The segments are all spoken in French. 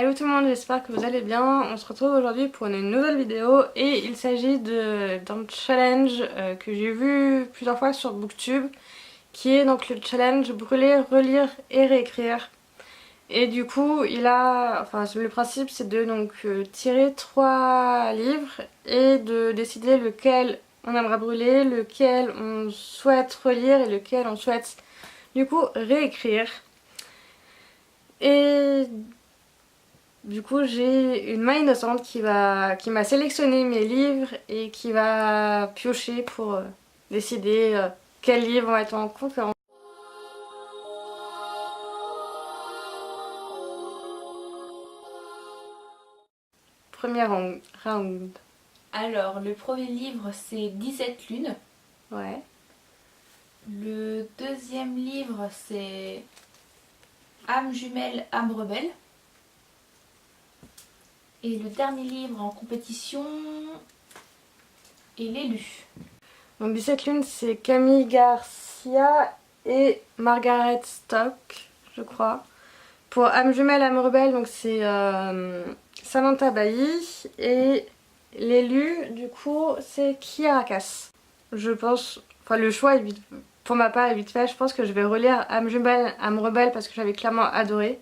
Allô tout le monde, j'espère que vous allez bien. On se retrouve aujourd'hui pour une nouvelle vidéo et il s'agit d'un challenge que j'ai vu plusieurs fois sur Booktube, qui est donc le challenge brûler, relire et réécrire. Et du coup, le principe c'est de tirer 3 livres et de décider lequel on aimerait brûler, lequel on souhaite relire et lequel on souhaite du coup réécrire. Et du coup, j'ai une main innocente qui m'a sélectionné mes livres et qui va piocher pour décider quels livres vont être en concurrence. Premier round. Alors, le premier livre c'est 17 lunes. Ouais. Le deuxième livre c'est Âme jumelle, âme rebelle. Et le dernier livre en compétition est L'élu. Donc 17 lunes, c'est Camille Garcia et Margaret Stock, je crois. Pour Âme jumelle, âme rebelle, donc c'est Samantha Bailly. Et l'élu, du coup, c'est Kiara Cass. Je pense, le choix est vite, pour ma part est vite fait. Je pense que je vais relire Âme jumelle, âme rebelle parce que j'avais clairement adoré.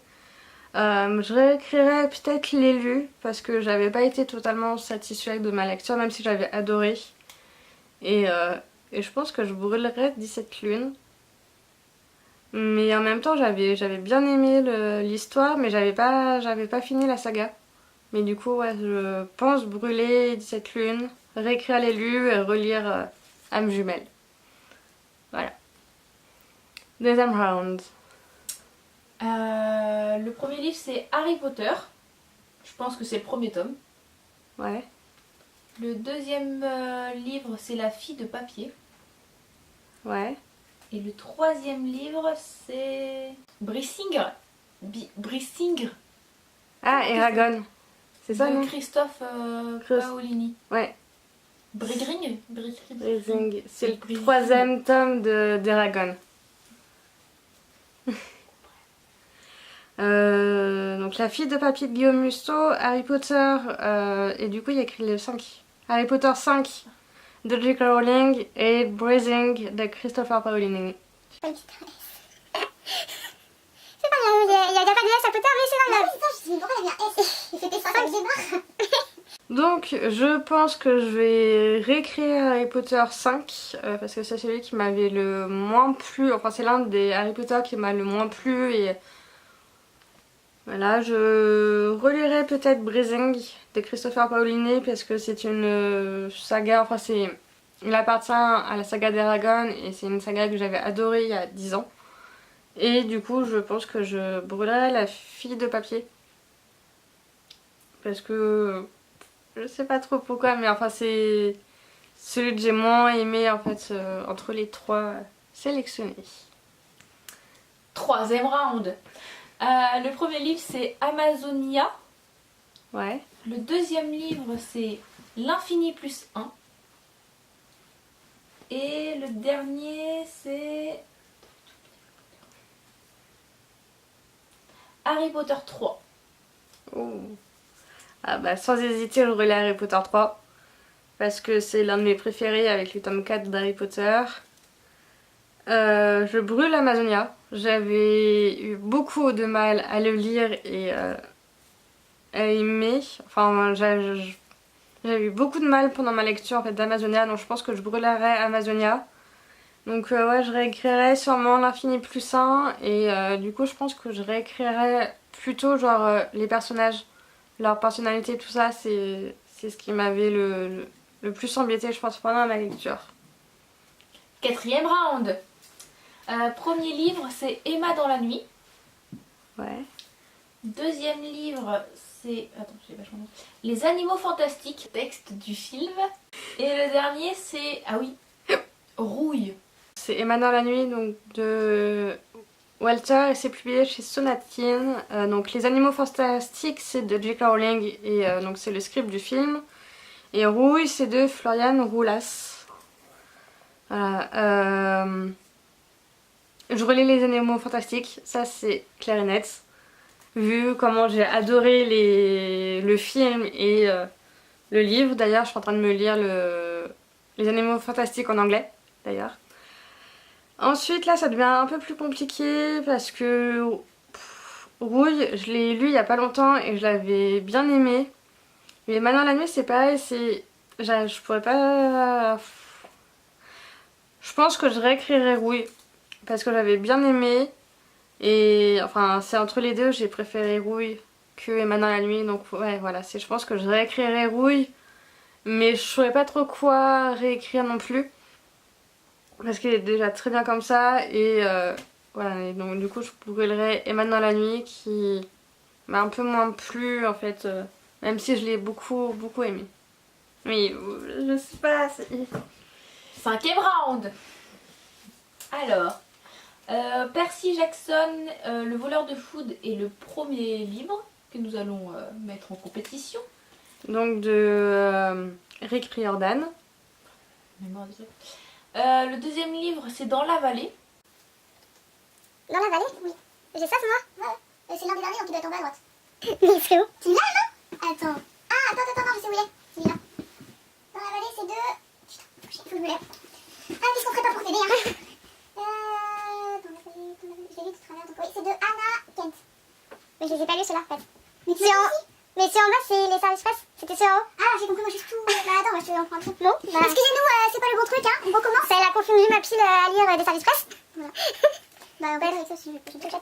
Je réécrirai peut-être l'élu parce que j'avais pas été totalement satisfaite de ma lecture, même si j'avais adoré. Et je pense que je brûlerai 17 lunes. Mais en même temps, j'avais bien aimé l'histoire, mais j'avais pas fini la saga. Mais du coup, ouais, je pense brûler 17 lunes, réécrire l'élu et relire Âme jumelle. Voilà. Deuxième round. Le premier livre c'est Harry Potter. Je pense que c'est le premier tome. Ouais. Le deuxième livre c'est La fille de papier. Ouais. Et le troisième livre c'est Brisingr. Brisingr Ah, Eragon. C'est ça, de non? Christophe Paolini. Ouais. Brising. Brising. C'est le troisième tome d'Eragon. Donc La fille de papier de Guillaume Musso, Harry Potter, et du coup il y a écrit le 5. Harry Potter 5 de J.K. Rowling et Brising de Christopher Paolini. C'est pas grave, il n'y a pas de S à Potter, mais c'est pas grave. Non, je me pourquoi il y a un S. C'était ça, j'ai marre. Donc je pense que je vais réécrire Harry Potter 5 parce que c'est celui qui m'avait le moins plu, enfin c'est l'un des Harry Potter qui m'a le moins plu et voilà, je relirai peut-être Brising de Christopher Paolini parce que c'est une saga, il appartient à la saga d'Eragon et c'est une saga que j'avais adorée il y a 10 ans. Et du coup je pense que je brûlerai La fille de papier. Parce que je sais pas trop pourquoi, mais enfin c'est celui que j'ai moins aimé en fait entre les trois sélectionnés. Troisième round. Le premier livre c'est Amazonia. Ouais. Le deuxième livre c'est L'infini plus 1. Et le dernier c'est Harry Potter 3. Oh. Ah bah sans hésiter je relais Harry Potter 3 parce que c'est l'un de mes préférés avec le tome 4 d'Harry Potter. Je brûle Amazonia. J'avais eu beaucoup de mal à le lire et à aimer. Enfin j'avais eu beaucoup de mal pendant ma lecture en fait d'Amazonia, donc je pense que je brûlerai Amazonia. Donc ouais, je réécrirai sûrement l'Infini plus 1 et du coup je pense que je réécrirai plutôt genre les personnages, leur personnalité, tout ça, c'est ce qui m'avait le plus embêté je pense pendant ma lecture. Quatrième round. Premier livre c'est Emma dans la nuit. Ouais. Deuxième livre c'est... Attends, j'ai vachement noté. Les animaux fantastiques, texte du film. Et le dernier c'est... Ah oui, Rouille. C'est Emma dans la nuit donc de Walter et c'est publié chez Sonatine. Donc Les animaux fantastiques c'est de J.K. Rowling et donc c'est le script du film. Et Rouille c'est de Florian Roulas. Voilà. Je relis Les animaux fantastiques, ça c'est clair et net. vu comment j'ai adoré le film et le livre. D'ailleurs, je suis en train de me lire Les Animaux Fantastiques en anglais, d'ailleurs. Ensuite, là, ça devient un peu plus compliqué parce que Rouille, je l'ai lu il y a pas longtemps et je l'avais bien aimé. Mais Maintenant la nuit, c'est pareil, je pourrais pas... Je pense que je réécrirais Rouille parce que j'avais bien aimé. Et enfin, c'est entre les deux, j'ai préféré Rouille que Maintenant la nuit. Donc ouais, voilà, je pense que je réécrirais Rouille. Mais je saurais pas trop quoi réécrire non plus. Parce qu'il est déjà très bien comme ça. Et voilà, et donc du coup, je brûlerais Et Maintenant la nuit qui m'a un peu moins plu en fait. Même si je l'ai beaucoup, beaucoup aimé. Oui, je sais pas. 5e round. Alors, Percy Jackson, le voleur de foudre est le premier livre que nous allons mettre en compétition. Donc de Rick Riordan. Le deuxième livre, c'est Dans la vallée. Dans la vallée? Oui. J'ai ça, c'est moi? Ouais. C'est l'un des derniers, donc il doit être en bas à droite. Mais c'est où? Tu l'as là? Attends. Ah, attends, non, je sais où il est. C'est celui-là. Dans la vallée, c'est de... Putain, faut que je me lève. Ah, qu'est-ce qu'on ferait pas pour t'aider, hein? Dans la vallée, je l'ai lu tout à travers, donc oui, c'est de Anna Kent. Mais je les ai pas lus, ceux-là, en fait. Mais tu Mais c'est en bas, c'est les services presse. C'était ceux en haut. Ah, j'ai compris, moi, juste tout... Bah, attends, moi, je te en prends un truc. Non bah... Excusez-nous, c'est pas le bon truc, hein. On recommence. Elle a confondu ma pile à lire des services presse. Voilà. Bah, on va être avec ça, je te check.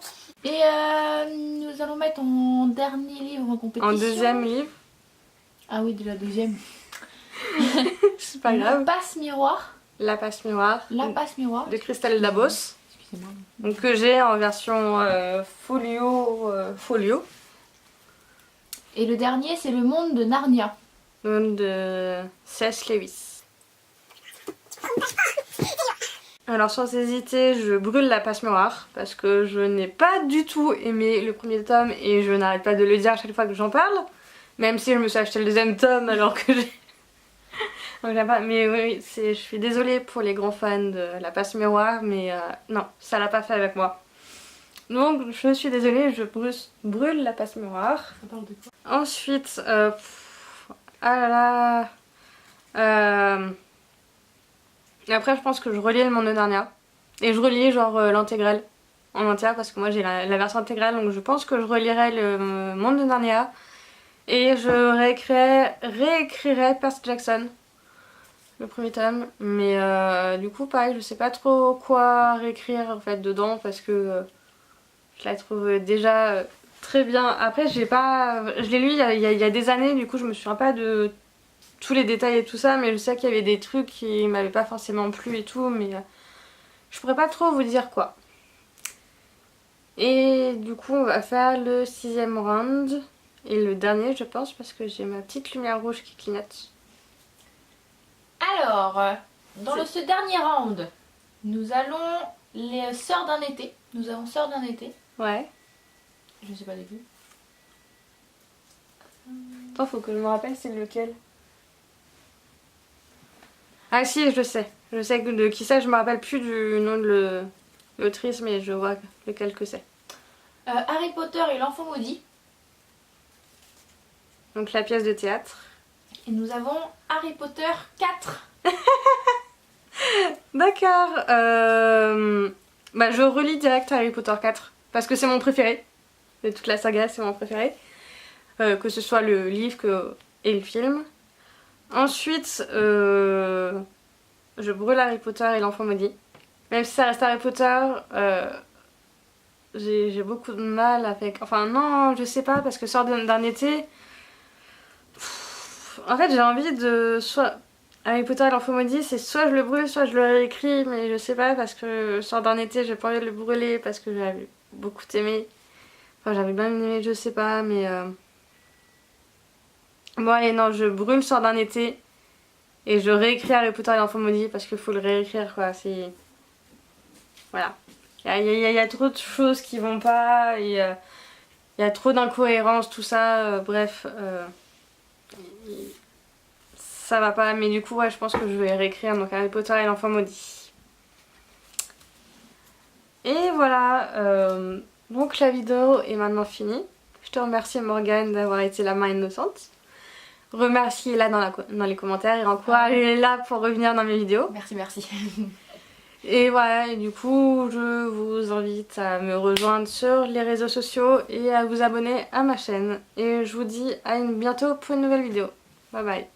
Et nous allons mettre en dernier livre en compétition. En deuxième livre. Ah oui, de la deuxième. C'est pas grave. La passe miroir. La passe miroir. La passe miroir. De Christelle Dabos. Excusez-moi. Donc que j'ai en version folio. Et le dernier, c'est Le Monde de Narnia. De C.S. Lewis. Alors sans hésiter, je brûle La passe miroir parce que je n'ai pas du tout aimé le premier tome et je n'arrête pas de le dire à chaque fois que j'en parle. Même si je me suis acheté le deuxième tome alors que j'ai... Mais oui, je suis désolée pour les grands fans de La passe miroir, mais non, ça l'a pas fait avec moi. Donc je suis désolée, je brûle La passe miroir. Ça parle de quoi? Ensuite, ah là là... Après je pense que je relis le Monde de Narnia. Et je relis genre l'intégrale en entière parce que moi j'ai la version intégrale, donc je pense que je relirai le Monde de Narnia. Et je réécrirai Percy Jackson, le premier tome. Mais du coup pareil, je sais pas trop quoi réécrire en fait dedans parce que je la trouve déjà très bien. Après je l'ai lu il y a des années, du coup je me souviens pas de tous les détails et tout ça, mais je sais qu'il y avait des trucs qui m'avaient pas forcément plu et tout, mais je pourrais pas trop vous dire quoi. Et du coup on va faire le 6e round et le dernier je pense parce que j'ai ma petite lumière rouge qui clignote. Alors, dans ce dernier round, nous allons les Sœurs d'un été. Nous avons Sœurs d'un été. Ouais. Je sais pas début. Attends, faut que je me rappelle c'est lequel. Ah si, je sais. Je sais de qui c'est, je me rappelle plus du nom de l'autrice, mais je vois lequel que c'est. Harry Potter et l'enfant maudit. Donc la pièce de théâtre. Et nous avons Harry Potter 4. D'accord. Bah je relis direct Harry Potter 4. Parce que c'est mon préféré. De toute la saga, c'est mon préféré. Que ce soit le livre et le film. Ensuite, je brûle Harry Potter et l'enfant maudit. Même si ça reste Harry Potter, j'ai beaucoup de mal avec... Enfin non, je sais pas, parce que Sort d'un été... En fait j'ai envie de... Soit Harry Potter et l'enfant maudit, c'est soit je le brûle, soit je le réécris, mais je sais pas, parce que Sort d'un été, j'ai pas envie de le brûler, parce que j'avais beaucoup aimé. Enfin j'avais bien aimé, je sais pas, mais... Bon allez, non, je brûle Sort d'un été. Et je réécris Harry Potter et l'enfant maudit parce qu'il faut le réécrire quoi, c'est... Voilà. Il y a trop de choses qui vont pas, il y a trop d'incohérences, tout ça, bref. Ça va pas, mais du coup ouais, je pense que je vais réécrire donc Harry Potter et l'enfant maudit. Et voilà, donc la vidéo est maintenant finie. te remercie Morgane d'avoir été la main innocente. Remerciez-la dans les commentaires et encouragez-la pour revenir dans mes vidéos. Merci, merci. Et voilà, et du coup, je vous invite à me rejoindre sur les réseaux sociaux et à vous abonner à ma chaîne. Et je vous dis à bientôt pour une nouvelle vidéo. Bye bye.